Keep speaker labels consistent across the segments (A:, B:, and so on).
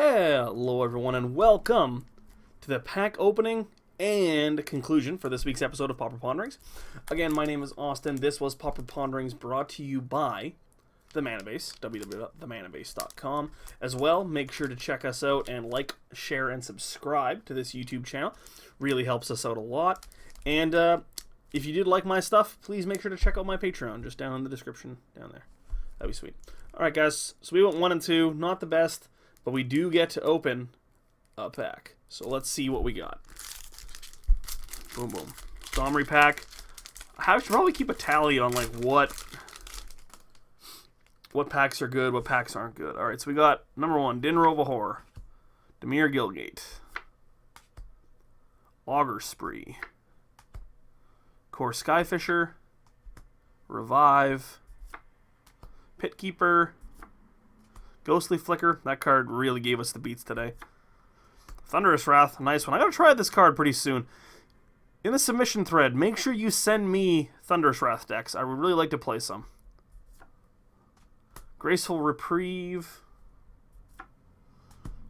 A: Hello everyone and welcome to the pack opening and conclusion for this week's episode of Pauper Ponderings. Again, my name is Austin. This was Pauper Ponderings brought to you by the Manabase, www.themanabase.com. As well, make sure to check us out and like, share, and subscribe to this YouTube channel. Really helps us out a lot. And if you did like my stuff, please make sure to check out my Patreon, just down in the description down there. That'd be sweet. Alright guys, so we went 1 and 2, not the best, but we do get to open a pack. So let's see what we got. Boom, boom. Summary pack. I should probably keep a tally on like what packs are good, what packs aren't good. Alright, so we got number 1, Dinrova Horror, Demir Gilgate, Auger Spree, Core Skyfisher, Revive, Pitkeeper, Ghostly Flicker. That card really gave us the beats today. Thunderous Wrath, nice one. I gotta try this card pretty soon. In the submission thread, make sure you send me Thunderous Wrath decks. I would really like to play some. Graceful Reprieve,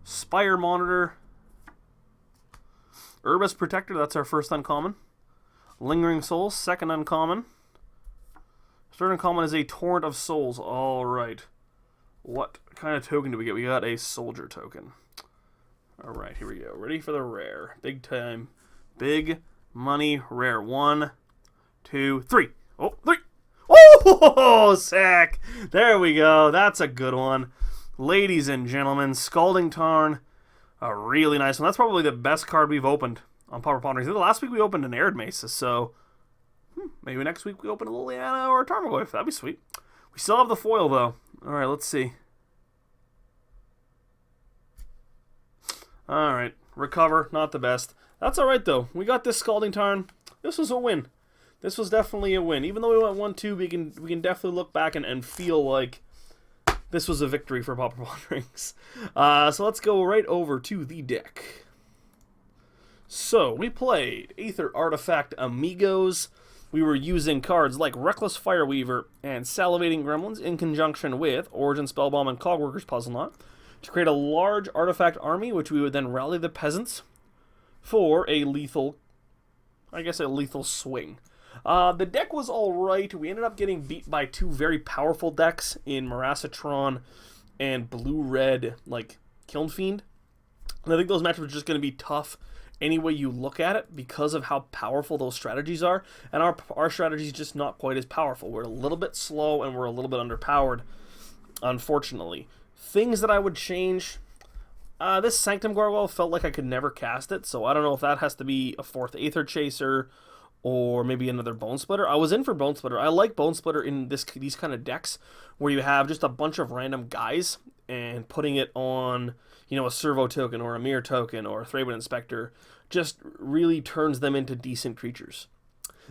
A: Spire Monitor, Urbis Protector, that's our first uncommon. Lingering Souls, second uncommon. Third uncommon is a Torrent of Souls. Alright. What kind of token do we get? We got a Soldier token. Alright, here we go. Ready for the rare. Big time. Big money rare. 1, 2, 3. Oh, 3. Oh, sack. There we go. That's a good one. Ladies and gentlemen, Scalding Tarn. A really nice one. That's probably the best card we've opened on Pauper Ponderings. Last week we opened an Arid Mesa, so maybe next week we open a Liliana or a Tarmogoyf. That'd be sweet. We still have the foil, though. Alright, let's see. Alright, Recover, not the best. That's alright, though. We got this Scalding Tarn. This was a win. This was definitely a win. Even though we went 1-2, we can definitely look back and feel like this was a victory for Pauper Ponderings. So let's go right over to the deck. So, we played Aether Artifact Amigos. We were using cards like Reckless Fireweaver and Salivating Gremlins in conjunction with Origin Spellbomb and Cogworker's Puzzle Knot to create a large artifact army, which we would then rally the peasants for a lethal, I guess a lethal swing. The deck was alright. We ended up getting beat by 2 very powerful decks in Marasatron and Blue-Red, like, Kiln Fiend. And I think those matchups are just going to be tough any way you look at it because of how powerful those strategies are. And our strategy is just not quite as powerful. We're a little bit slow and we're a little bit underpowered, unfortunately. Things that I would change. This Sanctum Gargoyle felt like I could never cast it, so I don't know if that has to be a 4th Aether Chaser or maybe another Bone Splitter. I was in for Bone Splitter. I like Bone Splitter in these kind of decks where you have just a bunch of random guys and putting it on, you know, a Servo token or a Mirror token or a Thraben Inspector just really turns them into decent creatures.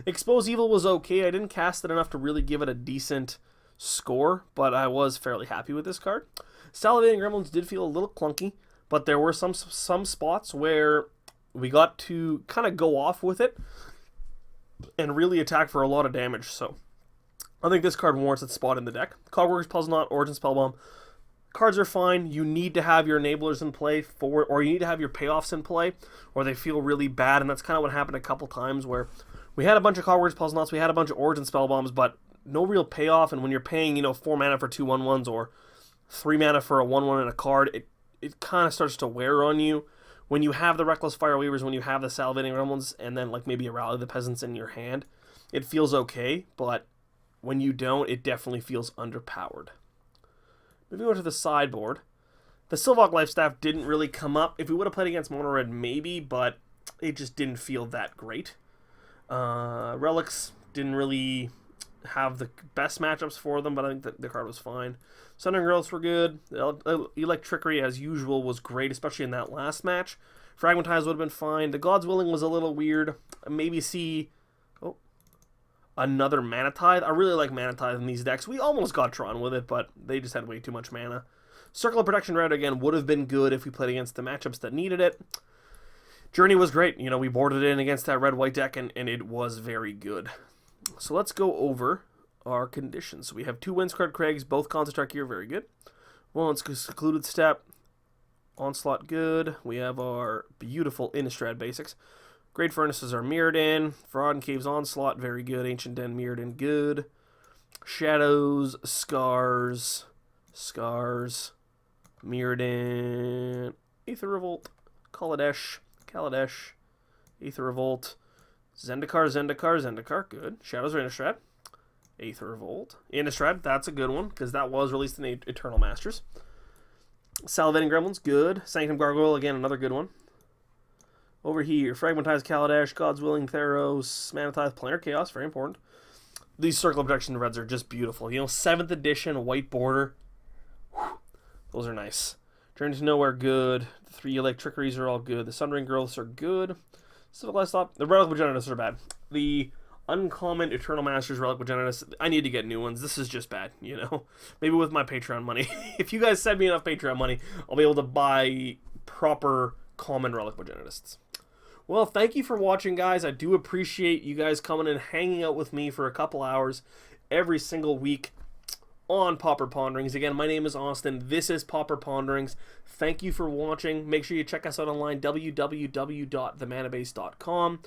A: Expose Evil was okay. I didn't cast it enough to really give it a decent score, but I was fairly happy with this card. Salivating Gremlins did feel a little clunky, but there were some spots where we got to kind of go off with it and really attack for a lot of damage, so I think this card warrants its spot in the deck. Cogworker's Puzzle Knot, Origin Spellbomb. Cards are fine. You need to have your enablers in play or you need to have your payoffs in play, or they feel really bad, and that's kind of what happened a couple times where we had a bunch of Cogworker's Puzzle Knots, we had a bunch of Origin Spellbombs, but no real payoff, and when you're paying, you know, 4 mana for 2 1/1s or 3 mana for a 1/1 and a card, it kind of starts to wear on you. When you have the Reckless Fireweavers, when you have the Salivating Gremlins, and then like maybe a Rally the Peasants in your hand, it feels okay, but when you don't, it definitely feels underpowered. Moving on to the sideboard, the Sylvok Lifestaff didn't really come up. If we would have played against Mono Red, maybe, but it just didn't feel that great. Relics didn't really have the best matchups for them, but I think that the card was fine. Sundering Growths were good. Electrickery, as usual, was great, especially in that last match. Fragmentize would have been fine. The God's Willing was a little weird. Maybe see another Mana Tithe. I really like Mana Tithe in these decks. We almost got Tron with it, but they just had way too much mana. Circle of Protection Red, again, would have been good if we played against the matchups that needed it. Journey was great. You know, we boarded in against that red-white deck, and it was very good. So let's go over our conditions. So we have 2 Windscard Craigs, both Construct here, very good. Well, it's Secluded Step, Onslaught, good. We have our beautiful Innistrad basics. Great Furnaces are Mirrodin. Forgotten Caves Onslaught, very good. Ancient Den Mirrodin, good. Shadows, Scars, Mirrodin, Aether Revolt, Kaladesh, Aether Revolt, Zendikar, good. Shadows are Innistrad. Aether Revolt. Innistrad, that's a good one, because that was released in Eternal Masters. Salivating Gremlins, good. Sanctum Gargoyle, again, another good one. Over here, Fragmentized Kaladesh, God's Willing Theros, Manatithe, Planar Chaos, very important. These Circle of Protection Reds are just beautiful. You know, 7th edition, white border. Whew, those are nice. Journey to Nowhere, good. The 3 Electric Trickeries are all good. The Sundering Growths are good. Civilized Thought. The Relic Progenitus are bad. The Uncommon Eternal Masters Relic Progenitus, I need to get new ones. This is just bad, you know? Maybe with my Patreon money. If you guys send me enough Patreon money, I'll be able to buy proper common Relic Progenists. Well, thank you for watching, guys. I do appreciate you guys coming and hanging out with me for a couple hours every single week on Pauper Ponderings. Again, my name is Austin. This is Pauper Ponderings. Thank you for watching. Make sure you check us out online, www.themanabase.com.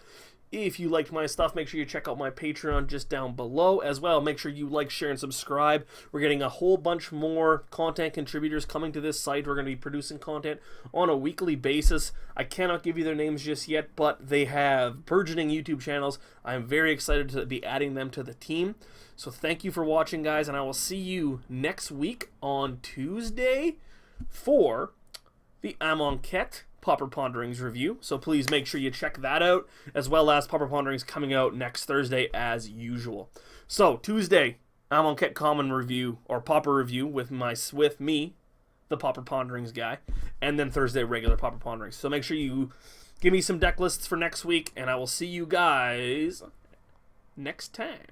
A: If you liked my stuff, make sure you check out my Patreon just down below as well. Make sure you like, share, and subscribe. We're getting a whole bunch more content contributors coming to this site. We're going to be producing content on a weekly basis. I cannot give you their names just yet, but they have burgeoning YouTube channels. I'm very excited to be adding them to the team. So thank you for watching, guys, and I will see you next week on Tuesday for the Amonkhet Pauper Ponderings review, so please make sure you check that out, as well as Pauper Ponderings coming out next Thursday as usual. So Tuesday, Amonkhet Common review, or Pauper review with me, the Pauper Ponderings guy, and then Thursday regular Pauper Ponderings. So make sure you give me some deck lists for next week, and I will see you guys next time.